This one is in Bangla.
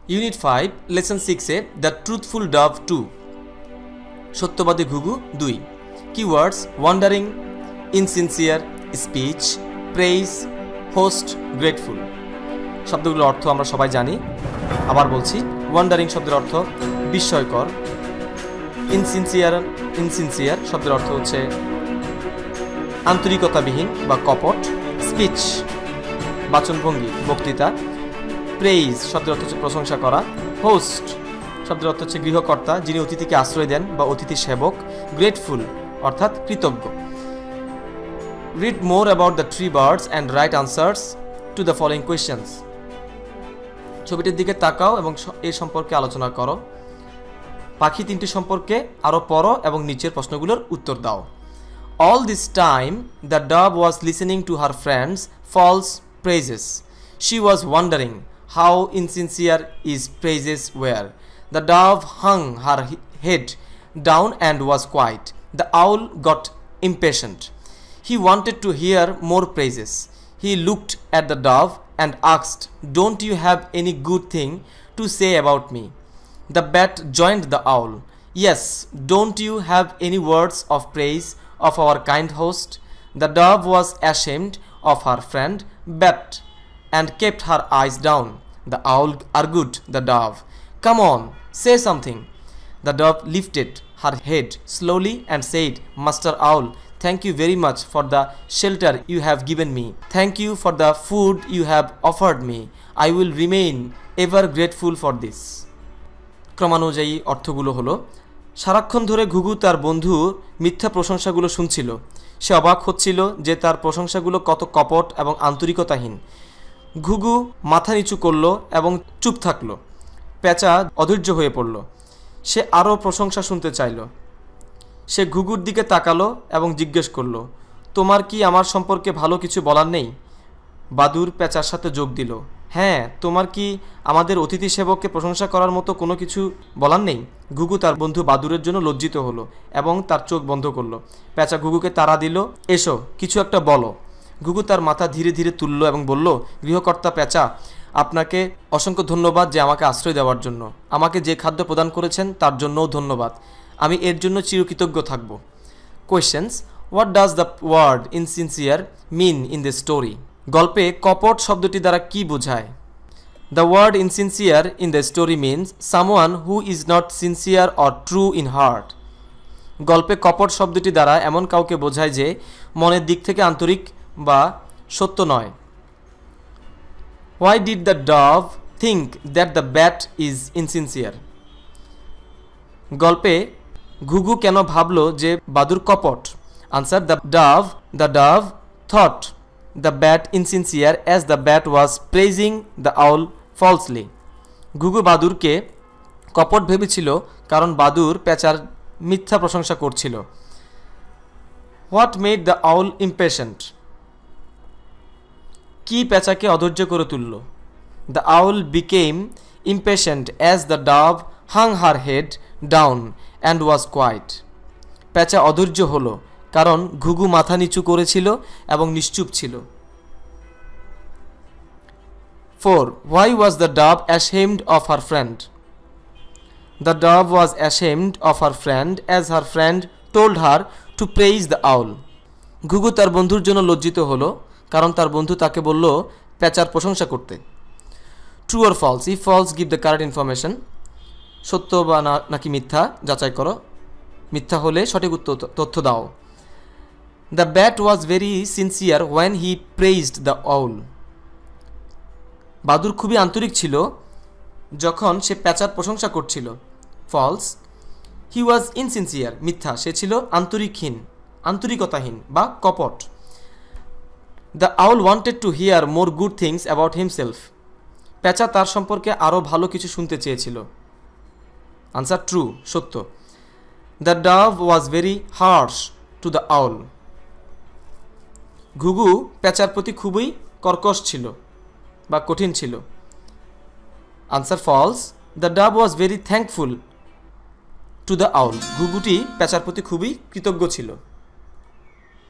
ইউনিট 5 লেসন 6 এ দ্য ট্রুথফুল ডভ 2 সত্যবাদী ঘুঘু 2 keywords wandering, insincere, speech, praise, host, grateful. শব্দগুলোর অর্থ আমরা সবাই জানি, আবার বলছি। ওয়ান্ডারিং শব্দের অর্থ বিস্ময়কর। ইনসিনসিয়ার শব্দের অর্থ হচ্ছে আন্তরিকতাবিহীন বা কপট। স্পিচ বাচনভঙ্গি, বক্তৃতা। প্রেইজ শব্দের অর্থ হচ্ছে প্রশংসা করা। হোস্ট শব্দের অর্থ হচ্ছে গৃহকর্তা, যিনি অতিথিকে আশ্রয় দেন বা অতিথি সেবক। গ্রেটফুল অর্থাৎ কৃতজ্ঞ। Read more about the tree birds and right answers to the following questions. ছবিটির দিকে তাকাও এবং এর সম্পর্কে আলোচনা করো। পাখি তিনটি সম্পর্কে আরও পড়ো এবং নিচের প্রশ্নগুলোর উত্তর দাও। All this time, the dove was listening to her friends' false praises. She was wondering how insincere his praises were. The dove hung her head down and was quiet. The owl got impatient. He wanted to hear more praises. He looked at the dove and asked, "Don't you have any good thing to say about me?" The bat joined the owl. "Yes, don't you have any words of praise of our kind host?" The dove was ashamed of her friend bat and kept her eyes down. The owl argued the dove, "Come on, say something." The dove lifted her head slowly and said, "Master Owl, thank you very much for the shelter you have given me. Thank you for the food you have offered me. I will remain ever grateful for this." ক্রমানুযায়ী অর্থগুলো হলো, সারাক্ষণ ধরে ঘুঘু তার বন্ধুর মিথ্যা প্রশংসাগুলো শুনছিল। সে অবাক হচ্ছিল যে তার প্রশংসাগুলো কত কপট এবং আন্তরিকতাহীন। ঘুঘু মাথা নিচু করল এবং চুপ থাকল। পেঁচা অধৈর্য হয়ে পড়ল। সে আরও প্রশংসা শুনতে চাইল। সে ঘুঘুর দিকে তাকালো এবং জিজ্ঞেস করল, "তোমার কি আমার সম্পর্কে ভালো কিছু বলার নেই?" বাদুড় পেঁচার সাথে যোগ দিল, "হ্যাঁ, তোমার কি আমাদের অতিথি সেবককে প্রশংসা করার মতো কোনো কিছু বলার নেই?" ঘুঘু তার বন্ধু বাদুড়ের জন্য লজ্জিত হলো এবং তার চোখ বন্ধ করলো। পেঁচা ঘুঘুকে তাড়া দিল, "এসো, কিছু একটা বলো।" ঘুঘু তার মাথা ধীরে ধীরে তুলল এবং বলল, "গৃহকর্তা পেঁচা, আপনাকে অসংখ্য ধন্যবাদ যে আমাকে আশ্রয় দেওয়ার জন্য। আমাকে যে খাদ্য প্রদান করেছেন তার জন্যও ধন্যবাদ। আমি এর জন্য চিরকৃতজ্ঞ থাকব। Questions: what does the word insincere mean in the story? গল্পে কপট শব্দটি দ্বারা কি বোঝায়? The word insincere in the story means someone who is not sincere or true in heart. গল্পে কপট শব্দটি দ্বারা এমন কাউকে বোঝায় যে মনের দিক থেকে আন্তরিক বা সত্য নয়। Why did the dove think that the bat is insincere? গল্পে ঘুঘু কেন ভাবলো যে বাদুড় কপট? Answer: The dove thought the bat insincere as the bat was praising the owl falsely. ঘুঘু বাদুরকে কপট ভেবেছিল কারণ বাদুর পেঁচার মিথ্যা প্রশংসা করছিল। What made the owl impatient? কি পেঁচাকে অধৈর্য করে তুলল? The owl became impatient as the dove hung her head down and was quiet. পেঁচা অধৈর্য হলো কারণ ঘুঘু মাথা নিচু করেছিল এবং নিশ্চুপ ছিল। 4. Why was the dove ashamed of her friend? The dove was ashamed of her friend as her friend told her to praise the owl. ঘুঘু তার বন্ধুর জন্য লজ্জিত হলো কারণ তার বন্ধু তাকে বলল পেঁচার প্রশংসা করতে। True or false? If false, give the correct information. সত্য বা নাকি মিথ্যা যাচাই করো। মিথ্যা হলে সঠিক তথ্য দাও। The bat was very sincere when he praised the owl. বাদুর খুবই আন্তরিক ছিল যখন সে পেঁচার প্রশংসা করছিল। ফলস। He was insincere. মিথ্যা, সে ছিল আন্তরিকতাহীন বা কপট। The owl wanted to hear more good things about himself. পেঁচা তার সম্পর্কে আরও ভালো কিছু শুনতে চেয়েছিল। আনসার: ট্রু, সত্য। The dove was very harsh to the owl. ঘুঘু পেঁচার প্রতি খুবই কর্কশ ছিল বা কঠিন ছিল। Answer: false. The dove was very thankful to the owl. ঘুঘুটি পেঁচার প্রতি খুবই কৃতজ্ঞ ছিল।